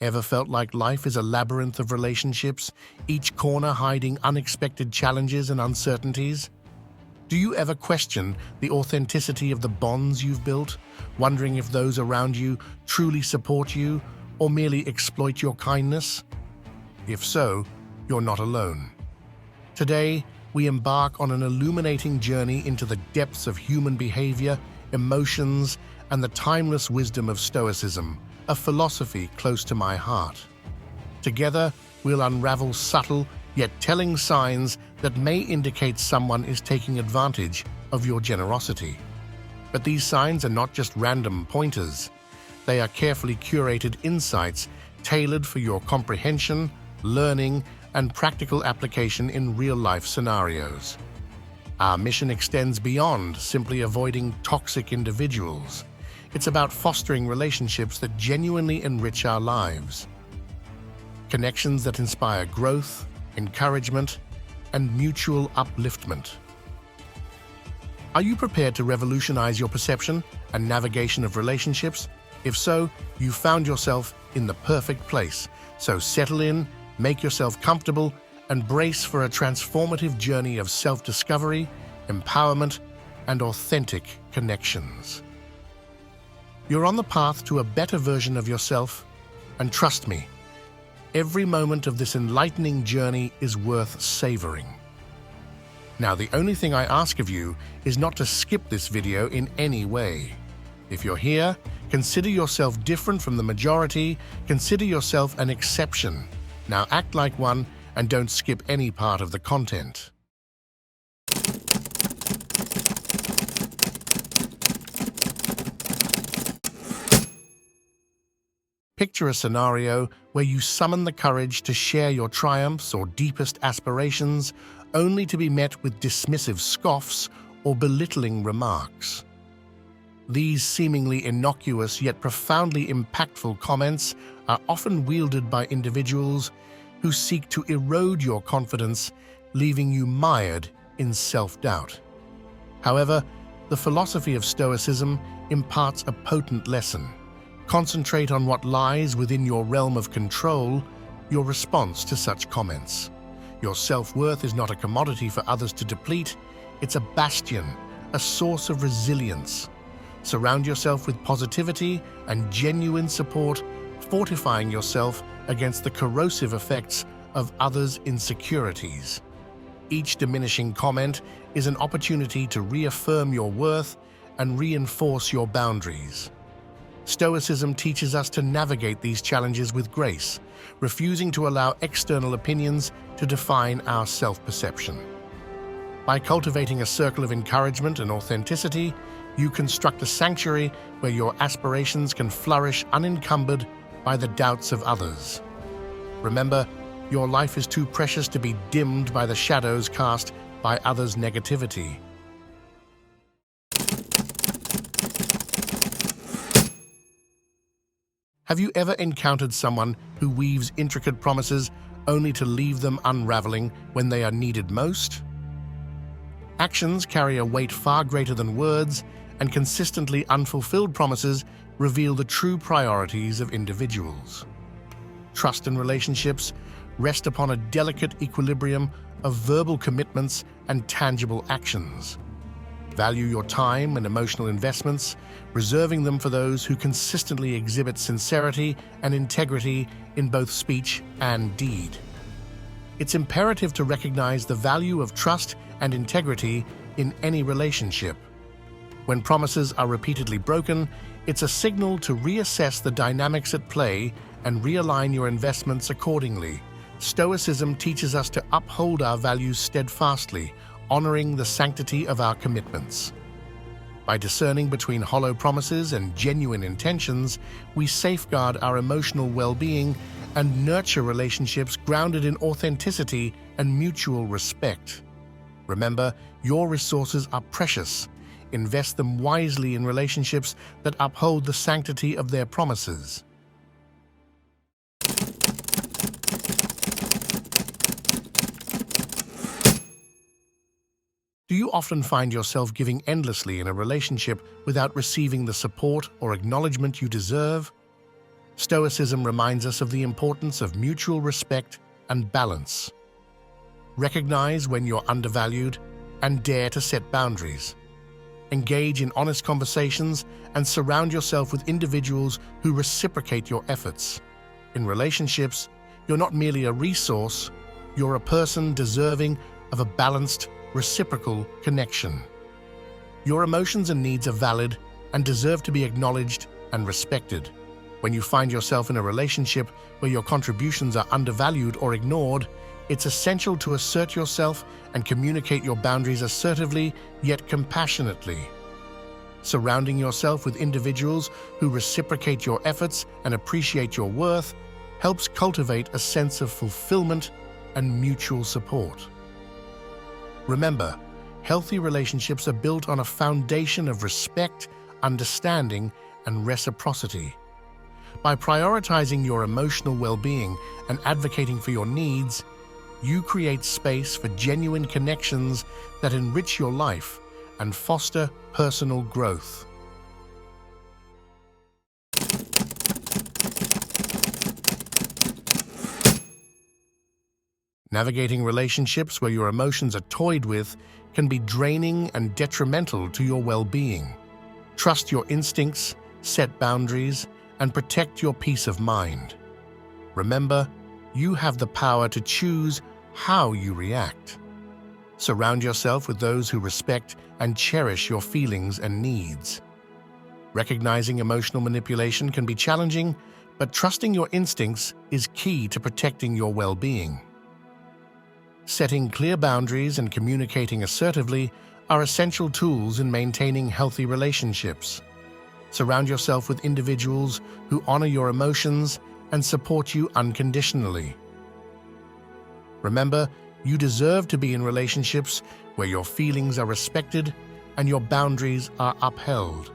Ever felt like life is a labyrinth of relationships, each corner hiding unexpected challenges and uncertainties? Do you ever question the authenticity of the bonds you've built, wondering if those around you truly support you or merely exploit your kindness? If so, you're not alone. Today, we embark on an illuminating journey into the depths of human behavior, emotions, and the timeless wisdom of Stoicism, a philosophy close to my heart. Together, we'll unravel subtle yet telling signs that may indicate someone is taking advantage of your generosity. But these signs are not just random pointers. They are carefully curated insights tailored for your comprehension, learning, and practical application in real-life scenarios. Our mission extends beyond simply avoiding toxic individuals. It's about fostering relationships that genuinely enrich our lives. Connections that inspire growth, encouragement, and mutual upliftment. Are you prepared to revolutionize your perception and navigation of relationships? If so, you've found yourself in the perfect place. So settle in, make yourself comfortable, and brace for a transformative journey of self-discovery, empowerment, and authentic connections. You're on the path to a better version of yourself, and trust me, every moment of this enlightening journey is worth savoring. Now, the only thing I ask of you is not to skip this video in any way. If you're here, consider yourself different from the majority, consider yourself an exception. Now act like one and don't skip any part of the content. Picture a scenario where you summon the courage to share your triumphs or deepest aspirations, only to be met with dismissive scoffs or belittling remarks. These seemingly innocuous yet profoundly impactful comments are often wielded by individuals who seek to erode your confidence, leaving you mired in self-doubt. However, the philosophy of Stoicism imparts a potent lesson. Concentrate on what lies within your realm of control, your response to such comments. Your self-worth is not a commodity for others to deplete, it's a bastion, a source of resilience. Surround yourself with positivity and genuine support, fortifying yourself against the corrosive effects of others' insecurities. Each diminishing comment is an opportunity to reaffirm your worth and reinforce your boundaries. Stoicism teaches us to navigate these challenges with grace, refusing to allow external opinions to define our self-perception. By cultivating a circle of encouragement and authenticity, you construct a sanctuary where your aspirations can flourish unencumbered by the doubts of others. Remember, your life is too precious to be dimmed by the shadows cast by others' negativity. Have you ever encountered someone who weaves intricate promises only to leave them unraveling when they are needed most? Actions carry a weight far greater than words, and consistently unfulfilled promises reveal the true priorities of individuals. Trust in relationships rest upon a delicate equilibrium of verbal commitments and tangible actions. Value your time and emotional investments, reserving them for those who consistently exhibit sincerity and integrity in both speech and deed. It's imperative to recognize the value of trust and integrity in any relationship. When promises are repeatedly broken, it's a signal to reassess the dynamics at play and realign your investments accordingly. Stoicism teaches us to uphold our values steadfastly, honoring the sanctity of our commitments. By discerning between hollow promises and genuine intentions, we safeguard our emotional well-being and nurture relationships grounded in authenticity and mutual respect. Remember, your resources are precious. Invest them wisely in relationships that uphold the sanctity of their promises. Do you often find yourself giving endlessly in a relationship without receiving the support or acknowledgement you deserve? Stoicism reminds us of the importance of mutual respect and balance. Recognize when you're undervalued and dare to set boundaries. Engage in honest conversations and surround yourself with individuals who reciprocate your efforts. In relationships, you're not merely a resource, you're a person deserving of a balanced, reciprocal connection. Your emotions and needs are valid and deserve to be acknowledged and respected. When you find yourself in a relationship where your contributions are undervalued or ignored, it's essential to assert yourself and communicate your boundaries assertively yet compassionately. Surrounding yourself with individuals who reciprocate your efforts and appreciate your worth helps cultivate a sense of fulfillment and mutual support. Remember, healthy relationships are built on a foundation of respect, understanding, and reciprocity. By prioritizing your emotional well-being and advocating for your needs, you create space for genuine connections that enrich your life and foster personal growth. Navigating relationships where your emotions are toyed with can be draining and detrimental to your well-being. Trust your instincts, set boundaries, and protect your peace of mind. Remember, you have the power to choose how you react. Surround yourself with those who respect and cherish your feelings and needs. Recognizing emotional manipulation can be challenging, but trusting your instincts is key to protecting your well-being. Setting clear boundaries and communicating assertively are essential tools in maintaining healthy relationships. Surround yourself with individuals who honor your emotions and support you unconditionally. Remember, you deserve to be in relationships where your feelings are respected and your boundaries are upheld.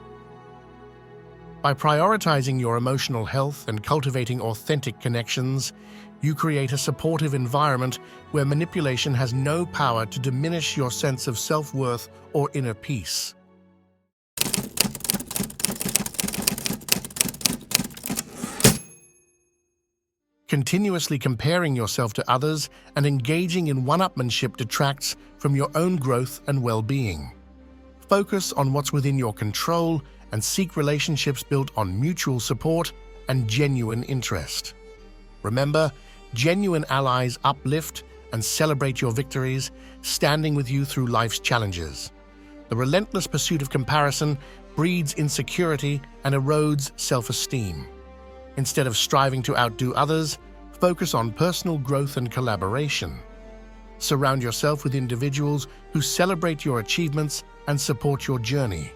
By prioritizing your emotional health and cultivating authentic connections, you create a supportive environment where manipulation has no power to diminish your sense of self-worth or inner peace. Continuously comparing yourself to others and engaging in one-upmanship detracts from your own growth and well-being. Focus on what's within your control and seek relationships built on mutual support and genuine interest. Remember, genuine allies uplift and celebrate your victories, standing with you through life's challenges. The relentless pursuit of comparison breeds insecurity and erodes self-esteem. Instead of striving to outdo others, focus on personal growth and collaboration. Surround yourself with individuals who celebrate your achievements and support your journey.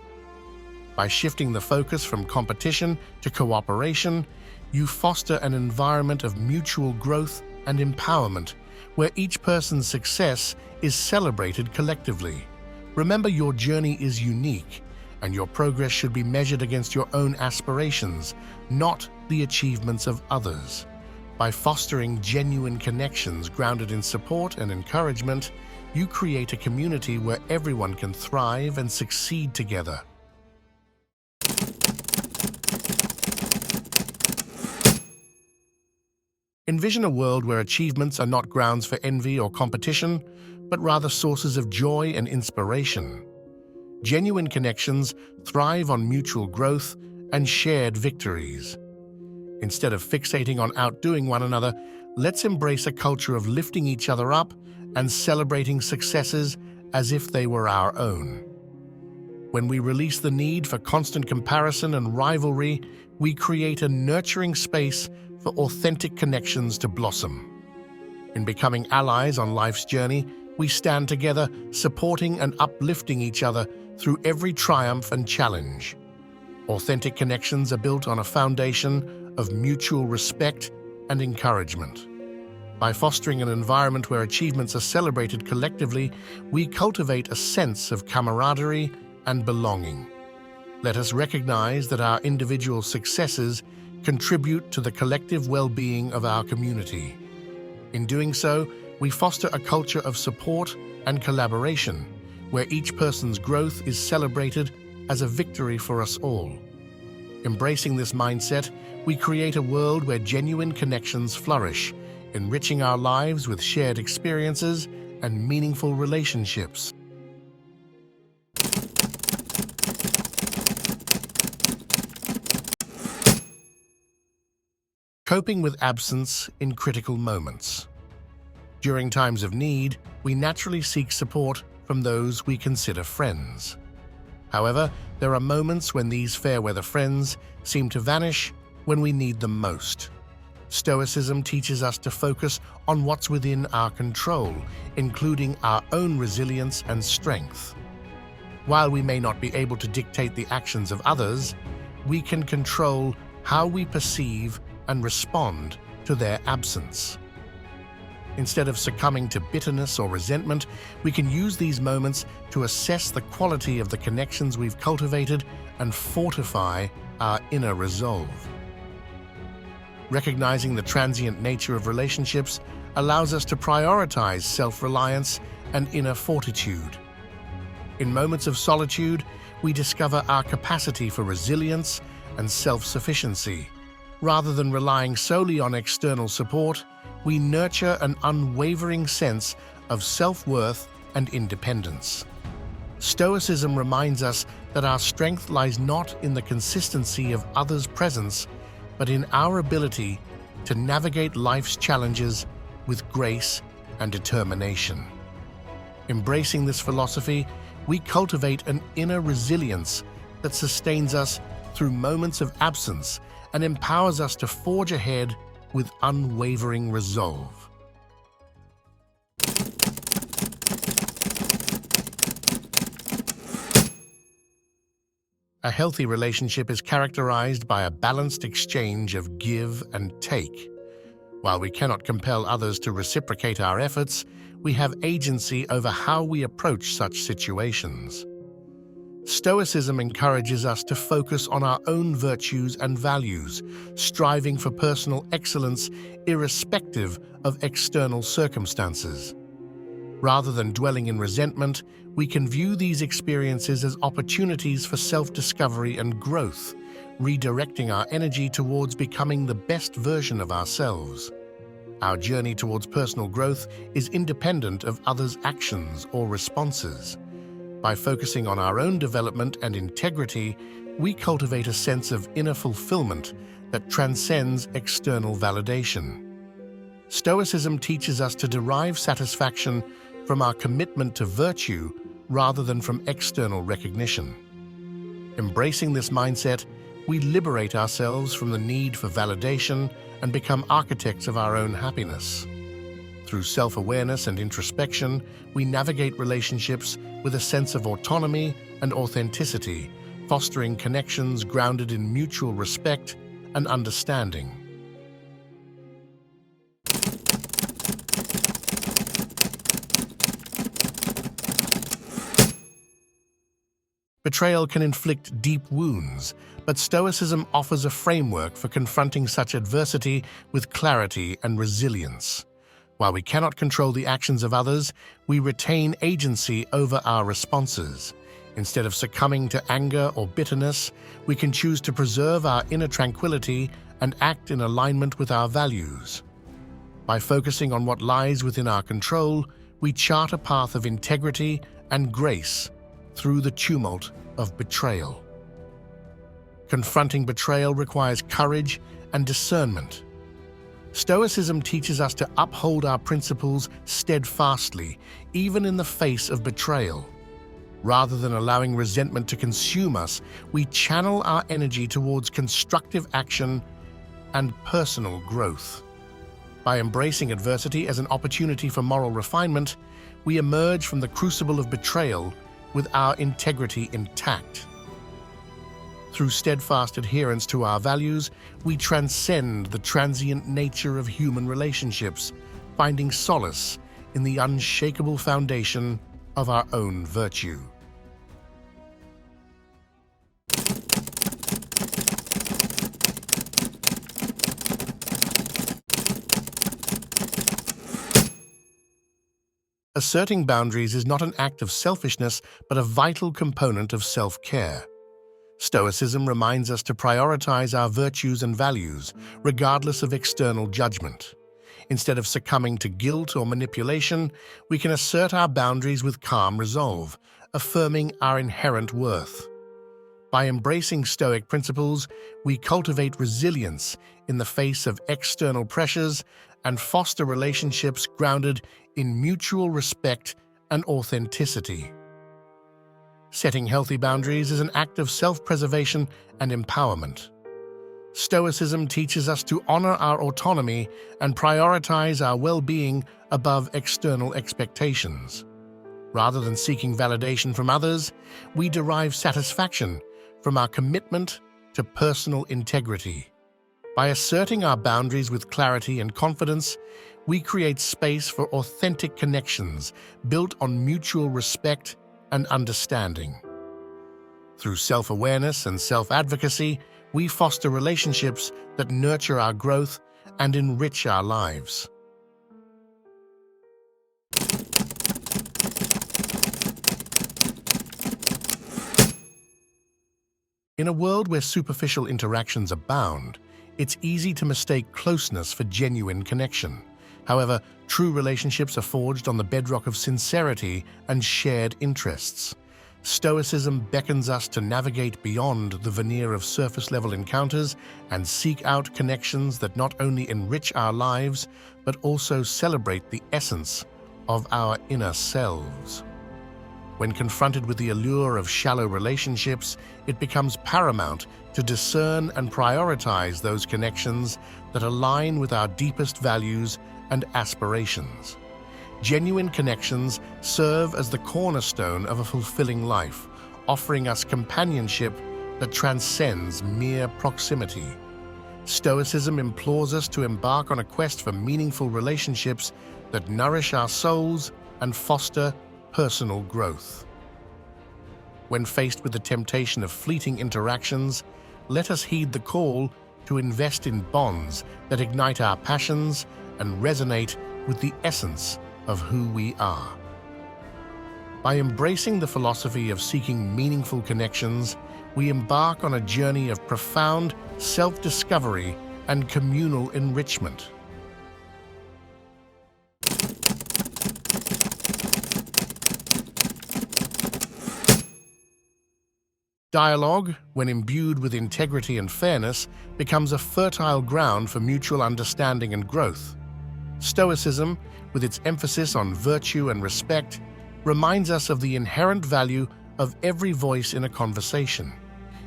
By shifting the focus from competition to cooperation, you foster an environment of mutual growth and empowerment, where each person's success is celebrated collectively. Remember, your journey is unique, and your progress should be measured against your own aspirations, not the achievements of others. By fostering genuine connections grounded in support and encouragement, you create a community where everyone can thrive and succeed together. Envision a world where achievements are not grounds for envy or competition, but rather sources of joy and inspiration. Genuine connections thrive on mutual growth and shared victories. Instead of fixating on outdoing one another, let's embrace a culture of lifting each other up and celebrating successes as if they were our own. When we release the need for constant comparison and rivalry, we create a nurturing space for authentic connections to blossom. In becoming allies on life's journey, we stand together, supporting and uplifting each other through every triumph and challenge. Authentic connections are built on a foundation of mutual respect and encouragement. By fostering an environment where achievements are celebrated collectively, we cultivate a sense of camaraderie and belonging. Let us recognize that our individual successes contribute to the collective well-being of our community. In doing so, we foster a culture of support and collaboration, where each person's growth is celebrated as a victory for us all. Embracing this mindset, we create a world where genuine connections flourish, enriching our lives with shared experiences and meaningful relationships. Coping with absence in critical moments. During times of need, we naturally seek support from those we consider friends. However, there are moments when these fair-weather friends seem to vanish when we need them most. Stoicism teaches us to focus on what's within our control, including our own resilience and strength. While we may not be able to dictate the actions of others, we can control how we perceive and respond to their absence. Instead of succumbing to bitterness or resentment, we can use these moments to assess the quality of the connections we've cultivated and fortify our inner resolve. Recognizing the transient nature of relationships allows us to prioritize self-reliance and inner fortitude. In moments of solitude, we discover our capacity for resilience and self-sufficiency. Rather than relying solely on external support, we nurture an unwavering sense of self-worth and independence. Stoicism reminds us that our strength lies not in the consistency of others' presence, but in our ability to navigate life's challenges with grace and determination. Embracing this philosophy, we cultivate an inner resilience that sustains us through moments of absence and empowers us to forge ahead with unwavering resolve. A healthy relationship is characterized by a balanced exchange of give and take. While we cannot compel others to reciprocate our efforts, we have agency over how we approach such situations. Stoicism encourages us to focus on our own virtues and values, striving for personal excellence irrespective of external circumstances. Rather than dwelling in resentment, we can view these experiences as opportunities for self-discovery and growth, redirecting our energy towards becoming the best version of ourselves. Our journey towards personal growth is independent of others' actions or responses. By focusing on our own development and integrity, we cultivate a sense of inner fulfillment that transcends external validation. Stoicism teaches us to derive satisfaction from our commitment to virtue rather than from external recognition. Embracing this mindset, we liberate ourselves from the need for validation and become architects of our own happiness. Through self-awareness and introspection, we navigate relationships with a sense of autonomy and authenticity, fostering connections grounded in mutual respect and understanding. Betrayal can inflict deep wounds, but Stoicism offers a framework for confronting such adversity with clarity and resilience. While we cannot control the actions of others, we retain agency over our responses. Instead of succumbing to anger or bitterness, we can choose to preserve our inner tranquility and act in alignment with our values. By focusing on what lies within our control, we chart a path of integrity and grace through the tumult of betrayal. Confronting betrayal requires courage and discernment. Stoicism teaches us to uphold our principles steadfastly, even in the face of betrayal. Rather than allowing resentment to consume us, we channel our energy towards constructive action and personal growth. By embracing adversity as an opportunity for moral refinement, we emerge from the crucible of betrayal with our integrity intact. Through steadfast adherence to our values, we transcend the transient nature of human relationships, finding solace in the unshakable foundation of our own virtue. Asserting boundaries is not an act of selfishness, but a vital component of self-care. Stoicism reminds us to prioritize our virtues and values, regardless of external judgment. Instead of succumbing to guilt or manipulation, we can assert our boundaries with calm resolve, affirming our inherent worth. By embracing Stoic principles, we cultivate resilience in the face of external pressures and foster relationships grounded in mutual respect and authenticity. Setting healthy boundaries is an act of self-preservation and empowerment. Stoicism teaches us to honor our autonomy and prioritize our well-being above external expectations. Rather than seeking validation from others, we derive satisfaction from our commitment to personal integrity. By asserting our boundaries with clarity and confidence, we create space for authentic connections built on mutual respect and understanding. Through self-awareness and self-advocacy, we foster relationships that nurture our growth and enrich our lives. In a world where superficial interactions abound, it's easy to mistake closeness for genuine connection. However, true relationships are forged on the bedrock of sincerity and shared interests. Stoicism beckons us to navigate beyond the veneer of surface-level encounters and seek out connections that not only enrich our lives, but also celebrate the essence of our inner selves. When confronted with the allure of shallow relationships, it becomes paramount to discern and prioritize those connections that align with our deepest values and aspirations. Genuine connections serve as the cornerstone of a fulfilling life, offering us companionship that transcends mere proximity. Stoicism implores us to embark on a quest for meaningful relationships that nourish our souls and foster personal growth. When faced with the temptation of fleeting interactions, let us heed the call to invest in bonds that ignite our passions and resonate with the essence of who we are. By embracing the philosophy of seeking meaningful connections, we embark on a journey of profound self-discovery and communal enrichment. Dialogue, when imbued with integrity and fairness, becomes a fertile ground for mutual understanding and growth. Stoicism, with its emphasis on virtue and respect, reminds us of the inherent value of every voice in a conversation.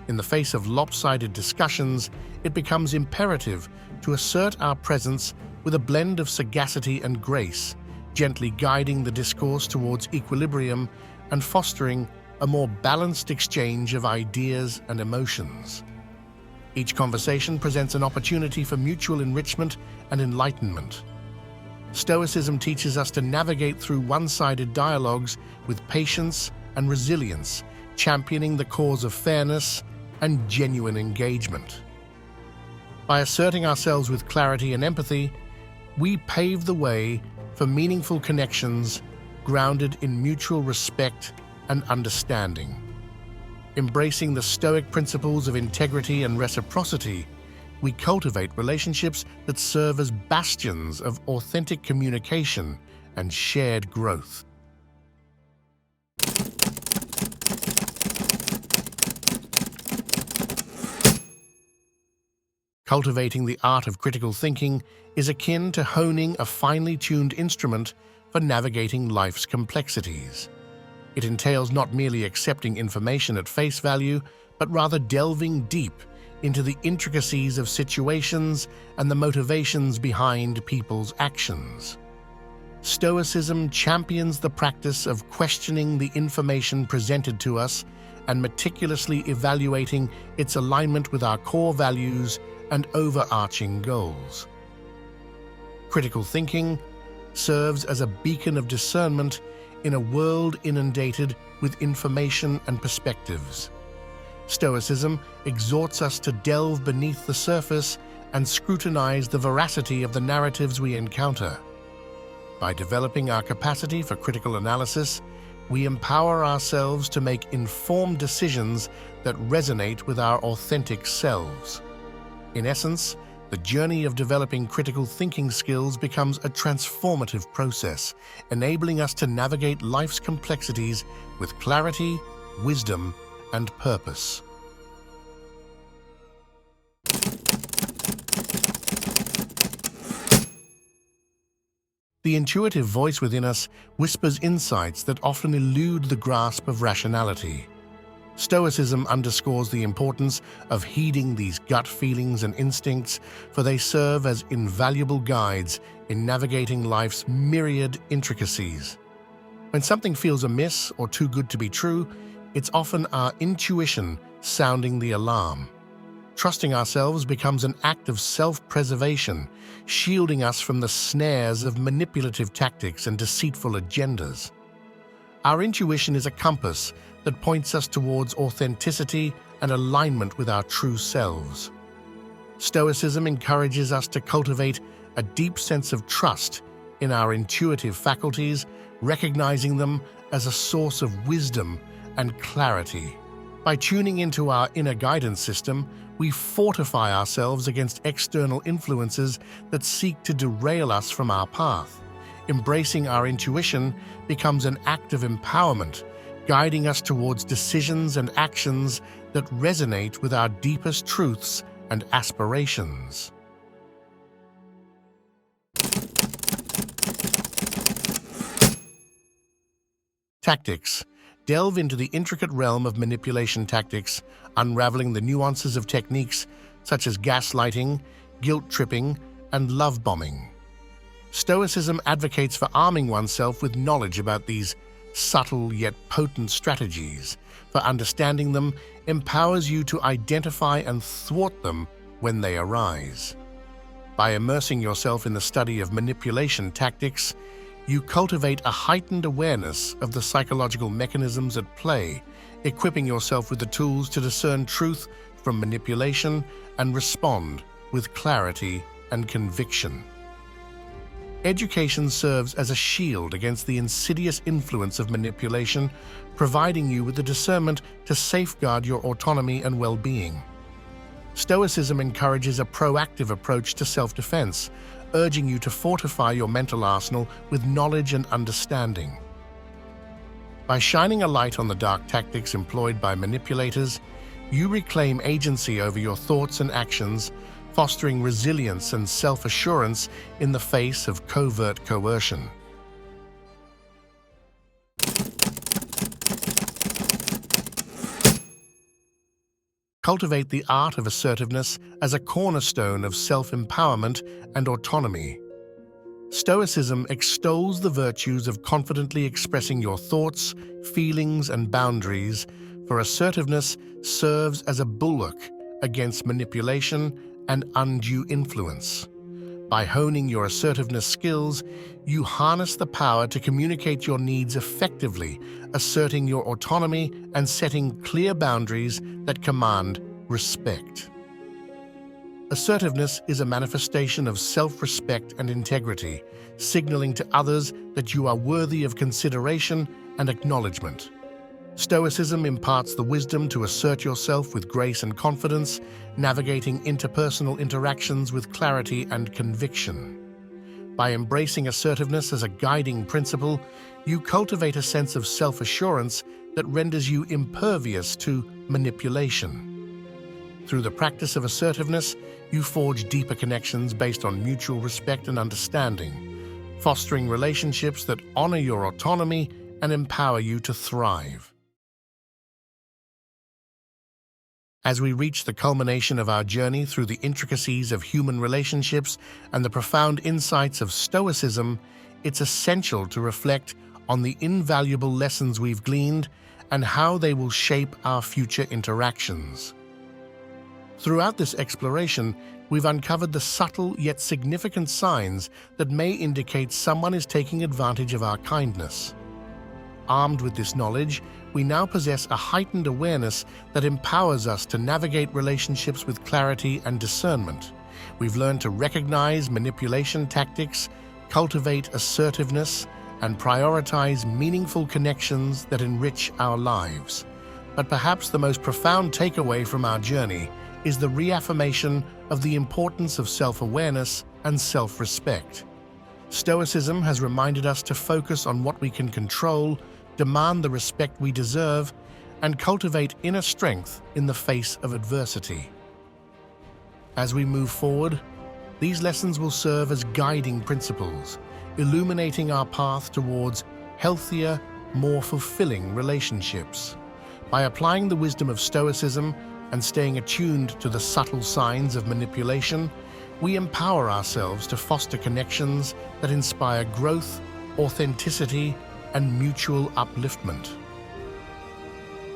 In the face of lopsided discussions, it becomes imperative to assert our presence with a blend of sagacity and grace, gently guiding the discourse towards equilibrium and fostering a more balanced exchange of ideas and emotions. Each conversation presents an opportunity for mutual enrichment and enlightenment. Stoicism teaches us to navigate through one-sided dialogues with patience and resilience, championing the cause of fairness and genuine engagement. By asserting ourselves with clarity and empathy, we pave the way for meaningful connections grounded in mutual respect and understanding. Embracing the Stoic principles of integrity and reciprocity, we cultivate relationships that serve as bastions of authentic communication and shared growth. Cultivating the art of critical thinking is akin to honing a finely tuned instrument for navigating life's complexities. It entails not merely accepting information at face value, but rather delving deep into the intricacies of situations and the motivations behind people's actions. Stoicism champions the practice of questioning the information presented to us and meticulously evaluating its alignment with our core values and overarching goals. Critical thinking serves as a beacon of discernment in a world inundated with information and perspectives. Stoicism exhorts us to delve beneath the surface and scrutinize the veracity of the narratives we encounter. By developing our capacity for critical analysis, we empower ourselves to make informed decisions that resonate with our authentic selves. In essence, the journey of developing critical thinking skills becomes a transformative process, enabling us to navigate life's complexities with clarity, wisdom, and purpose. The intuitive voice within us whispers insights that often elude the grasp of rationality. Stoicism underscores the importance of heeding these gut feelings and instincts, for they serve as invaluable guides in navigating life's myriad intricacies. When something feels amiss or too good to be true, it's often our intuition sounding the alarm. Trusting ourselves becomes an act of self-preservation, shielding us from the snares of manipulative tactics and deceitful agendas. Our intuition is a compass that points us towards authenticity and alignment with our true selves. Stoicism encourages us to cultivate a deep sense of trust in our intuitive faculties, recognizing them as a source of wisdom and clarity. By tuning into our inner guidance system, we fortify ourselves against external influences that seek to derail us from our path. Embracing our intuition becomes an act of empowerment, guiding us towards decisions and actions that resonate with our deepest truths and aspirations. Tactics. Delve into the intricate realm of manipulation tactics, unraveling the nuances of techniques such as gaslighting, guilt-tripping, and love-bombing. Stoicism advocates for arming oneself with knowledge about these subtle yet potent strategies, for understanding them empowers you to identify and thwart them when they arise. By immersing yourself in the study of manipulation tactics, you cultivate a heightened awareness of the psychological mechanisms at play, equipping yourself with the tools to discern truth from manipulation and respond with clarity and conviction. Education serves as a shield against the insidious influence of manipulation, providing you with the discernment to safeguard your autonomy and well-being. Stoicism encourages a proactive approach to self-defense, urging you to fortify your mental arsenal with knowledge and understanding. By shining a light on the dark tactics employed by manipulators, you reclaim agency over your thoughts and actions, fostering resilience and self-assurance in the face of covert coercion. Cultivate the art of assertiveness as a cornerstone of self-empowerment and autonomy. Stoicism extols the virtues of confidently expressing your thoughts, feelings, and boundaries, for assertiveness serves as a bulwark against manipulation and undue influence. By honing your assertiveness skills, you harness the power to communicate your needs effectively, asserting your autonomy and setting clear boundaries that command respect. Assertiveness is a manifestation of self-respect and integrity, signaling to others that you are worthy of consideration and acknowledgement. Stoicism imparts the wisdom to assert yourself with grace and confidence, navigating interpersonal interactions with clarity and conviction. By embracing assertiveness as a guiding principle, you cultivate a sense of self-assurance that renders you impervious to manipulation. Through the practice of assertiveness, you forge deeper connections based on mutual respect and understanding, fostering relationships that honor your autonomy and empower you to thrive. As we reach the culmination of our journey through the intricacies of human relationships and the profound insights of Stoicism, it's essential to reflect on the invaluable lessons we've gleaned and how they will shape our future interactions. Throughout this exploration, we've uncovered the subtle yet significant signs that may indicate someone is taking advantage of our kindness. Armed with this knowledge, we now possess a heightened awareness that empowers us to navigate relationships with clarity and discernment. We've learned to recognize manipulation tactics, cultivate assertiveness, and prioritize meaningful connections that enrich our lives. But perhaps the most profound takeaway from our journey is the reaffirmation of the importance of self-awareness and self-respect. Stoicism has reminded us to focus on what we can control, demand the respect we deserve, and cultivate inner strength in the face of adversity. As we move forward, these lessons will serve as guiding principles, illuminating our path towards healthier, more fulfilling relationships. By applying the wisdom of Stoicism and staying attuned to the subtle signs of manipulation, we empower ourselves to foster connections that inspire growth, authenticity, and mutual upliftment.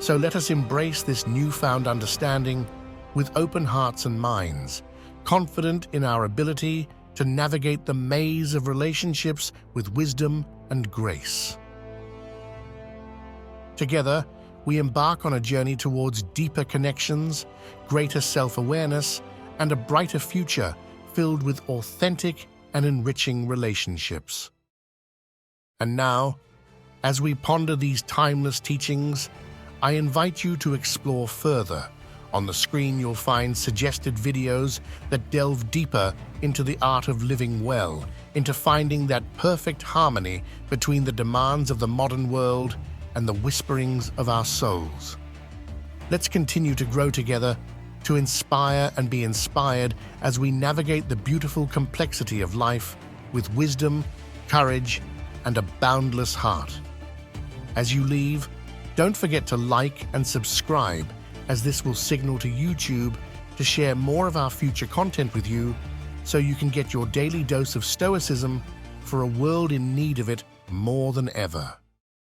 So let us embrace this newfound understanding with open hearts and minds, confident in our ability to navigate the maze of relationships with wisdom and grace. Together, we embark on a journey towards deeper connections, greater self-awareness, and a brighter future filled with authentic and enriching relationships. And now, as we ponder these timeless teachings, I invite you to explore further. On the screen, you'll find suggested videos that delve deeper into the art of living well, into finding that perfect harmony between the demands of the modern world and the whisperings of our souls. Let's continue to grow together, to inspire and be inspired as we navigate the beautiful complexity of life with wisdom, courage, and a boundless heart. As you leave, don't forget to like and subscribe, as this will signal to YouTube to share more of our future content with you, so you can get your daily dose of Stoicism for a world in need of it more than ever.